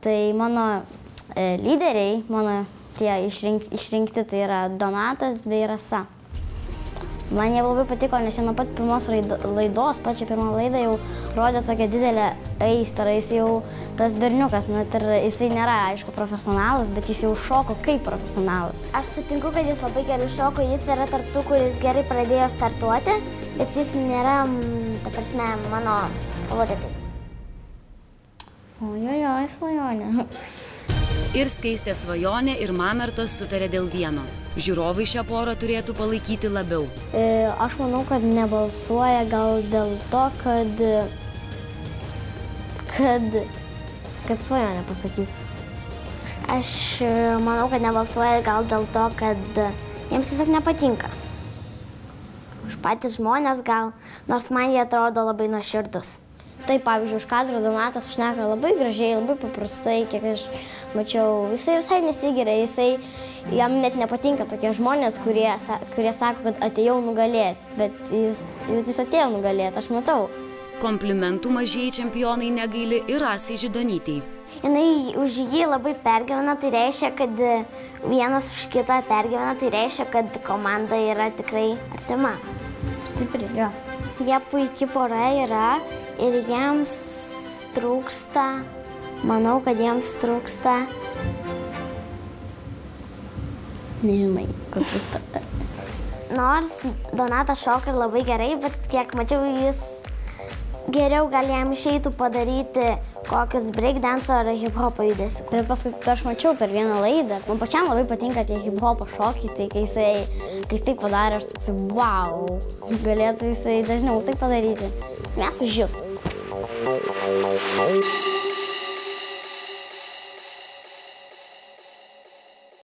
Tai mano lyderiai, mano tie išrinkti, tai yra Donatas bei Rasa. Man jie labai patiko, nes nuo pat pirmos laidos, pačią pirmą laidą jau rodė tokią didelę aistrą, jis jau tas berniukas, net ir jisai nėra, aišku, profesionalas, bet jis jau šoko kaip profesionalas. Aš sutinku, kad jis labai gerai šoko, jis yra tarp tų, kuris gerai pradėjo startuoti, bet jis nėra, ta prasme, mano favoritai. Ojojoj, svajonė. Ir Skaistė Svajonė ir Mamertas sutarė dėl vieno. Žiūrovai šią porą turėtų palaikyti labiau. Aš manau, kad nebalsuoja gal dėl to, kad Svajonė pasakys. Aš manau, kad nebalsuoja gal dėl to, kad jiems tiesiog nepatinka. Už patys žmonės gal, nors man jie atrodo labai nuoširdus. Tai, pavyzdžiui, už kadro Donatas šneka labai gražiai, labai paprastai, kiek aš mačiau. Jisai visai nesigiria, jam net nepatinka tokie žmonės, kurie sako, kad atėjau nugalėti, bet jis atėjo nugalėti, aš matau. Komplimentų mažieji čempionai negaili ir Rasai Židonytei. Jinai už jį labai pergyvena, tai reiškia, kad vienas už kitą pergyvena, tai reiškia, kad komanda yra tikrai artima. Stipri, jo. Jie puikiai pora yra. Ir jiems trūksta, manau, kad jiems trūksta. Nežinai, kur trūksta. Nors Donatas šoka labai gerai, bet kiek mačiau, jis geriau gal jam išeitų padaryti kokius breakdance ar hip-hopo judesius. Ir paskui aš mačiau per vieną laidą, man pačiam labai patinka tie hip-hopo šokiai, tai kai jis taip padarė, aš toks, wow, galėtų jisai dažniau taip padaryti. Mes už jūs.